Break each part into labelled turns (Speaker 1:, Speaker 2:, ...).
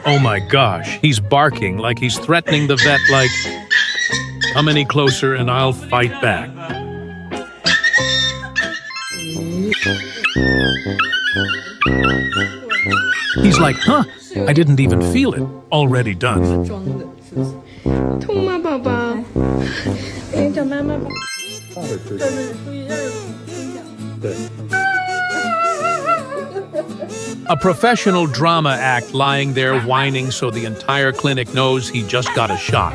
Speaker 1: Oh my gosh, he's barking like he's threatening the vet like, come any closer and I'll fight back. He's like, huh, I didn't even feel it. Already done.
Speaker 2: 痛吗，宝宝？给你找妈妈吧。
Speaker 1: A professional drama act lying there whining so the entire clinic knows he just got a shot.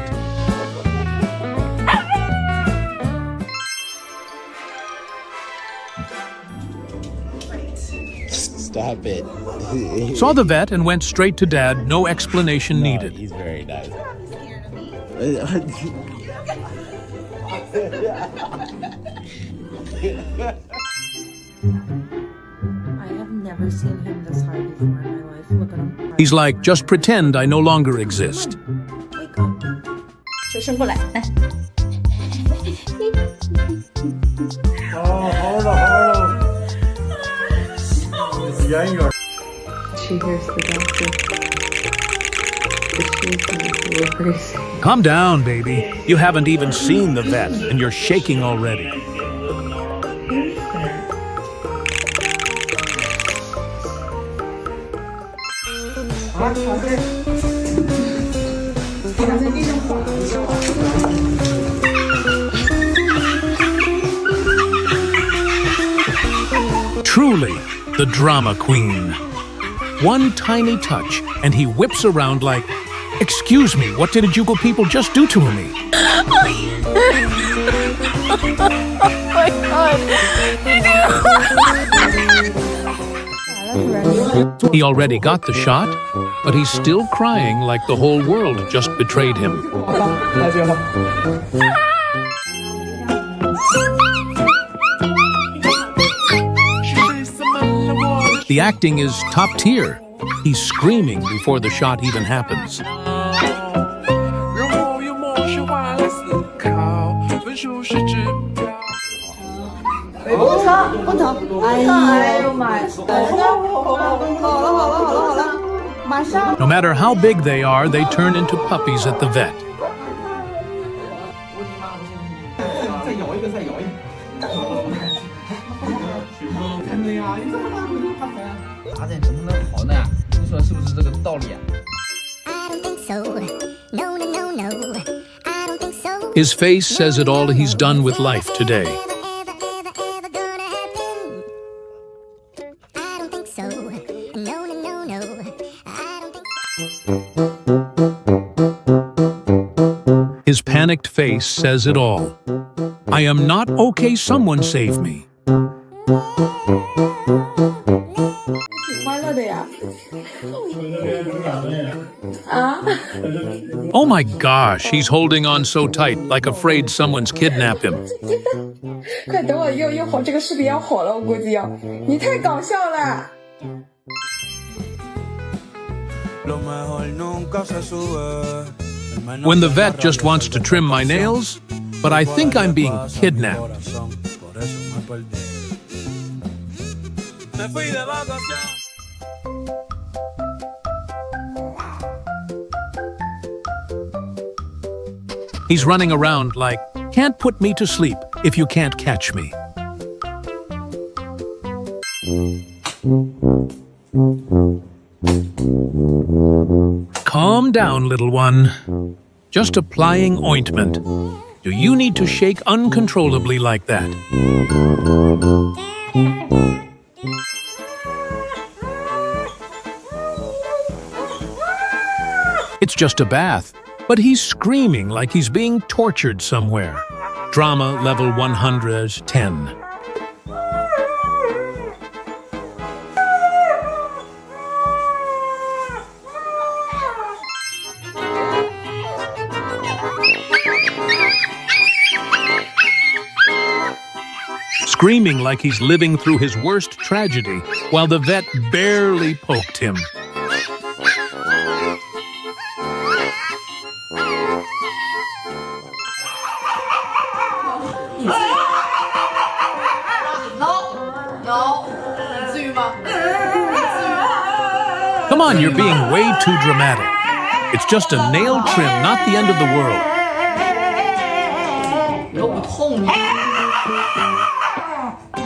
Speaker 3: Stop it.
Speaker 1: Saw the vet and went straight to Dad, no explanation needed.
Speaker 3: He's very nice.
Speaker 4: I have never seen him this high before in my life. Look at him.
Speaker 1: He's like, just pretend I no longer exist.
Speaker 4: Wake up.
Speaker 2: 手伸过来，来。She hears the doctor. She's going crazy.
Speaker 1: Calm down, baby. You haven't even seen the vet, and you're shaking already. Truly, the drama queen. One tiny touch, and he whips around like, excuse me, what did you people just do to me?
Speaker 4: Oh my god.
Speaker 1: He already got the shot, but he's still crying like the whole world just betrayed him. The acting is top tier. He's screaming before the shot even happens. No matter how big they are, they turn into puppies at the vet. His face says it all he's done with life today. His panicked face says it all. I am not okay, someone save me. Oh my gosh, he's holding on so tight, like afraid someone's kidnapped him.
Speaker 2: 快等我又火，这个视频要火了，我估计要。你太搞笑了。
Speaker 1: When the vet just wants to trim my nails, but I think I'm being kidnapped. He's running around like, can't put me to sleep if you can't catch me. Calm down, little one. Just applying ointment. Do you need to shake uncontrollably like that? It's just a bath, but he's screaming like he's being tortured somewhere. Drama level 110. Screaming like he's living through his worst tragedy, while the vet barely poked him. Come on, you're being way too dramatic. It's just a nail trim, not the end of the world.
Speaker 5: 肉痛。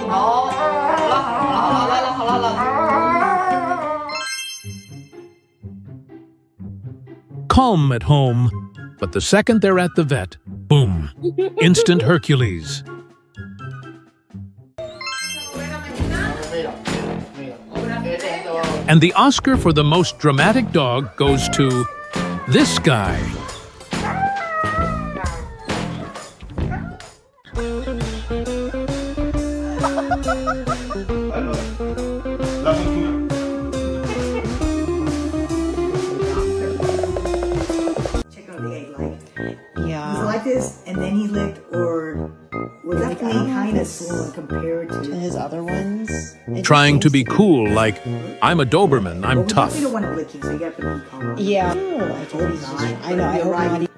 Speaker 5: 好，好了。
Speaker 1: Calm at home, but the second they're at the vet, boom, instant Hercules. And the Oscar for the most dramatic dog goes to this guy.
Speaker 6: Yeah. He's like this, and then he licked, or was that kind of swollen compared to
Speaker 5: his other ones?
Speaker 1: Trying to be cool, like, I'm a Doberman, I'm tough.
Speaker 6: You don't want to lick him, so you have to be calm.
Speaker 5: Yeah. I know. I hope not.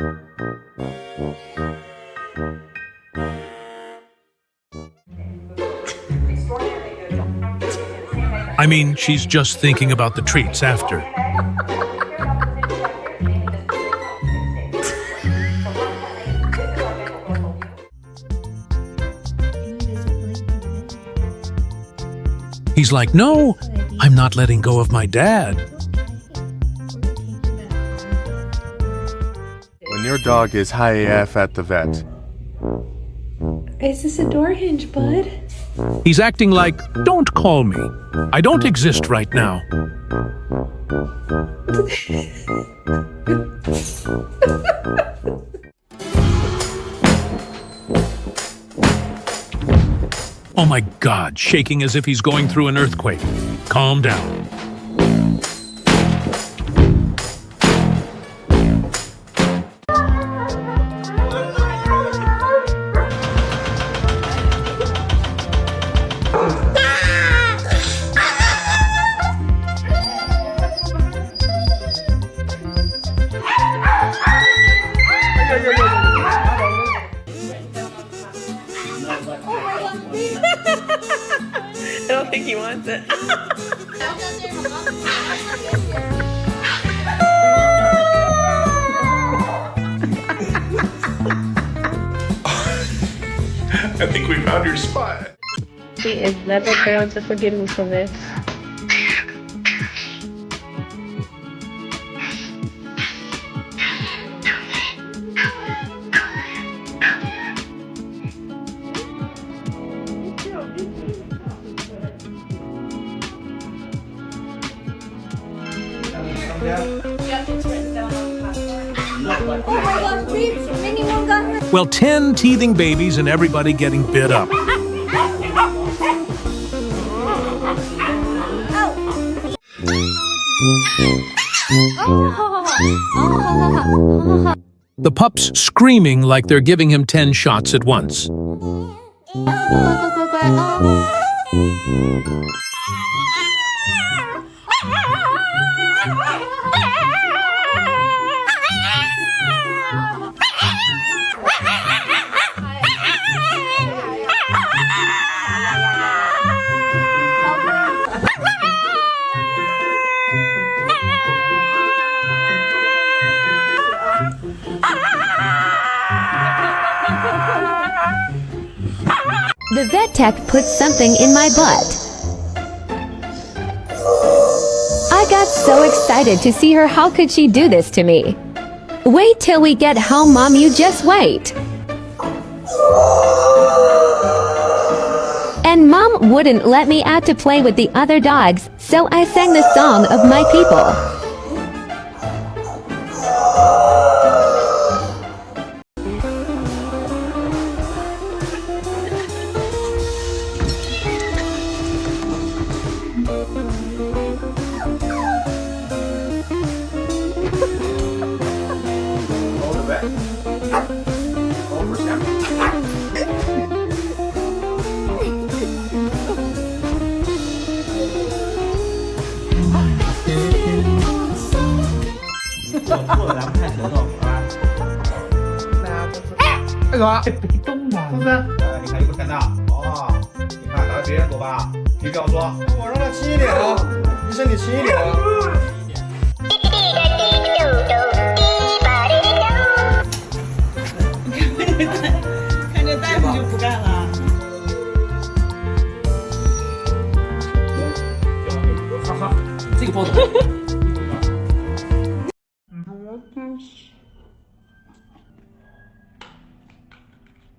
Speaker 1: I mean, she's just thinking about the treats after. He's like, no, I'm not letting go of my dad.
Speaker 7: When your dog is high AF at the vet.
Speaker 2: Is this a door hinge, bud?
Speaker 1: He's acting like, don't call me. I don't exist right now. Oh my God, shaking as if he's going through an earthquake. Calm down.
Speaker 8: I don't think he wants it.
Speaker 7: I think we found your spot.
Speaker 8: She is never going to forgive me for this.
Speaker 1: Well, 10 teething babies and everybody getting bit up. The pups screaming like they're giving him 10 shots at once.
Speaker 9: The vet tech put something in my butt. I got so excited to see her. How could she do this to me? Wait till we get home, Mom, you just wait. And Mom wouldn't let me out to play with the other dogs, so I sang the song of my people.
Speaker 10: 你看有没有看到？哦，你看打别人躲吧，你这样说，我让他轻一点啊，你身体轻一点啊。这个包怎么样？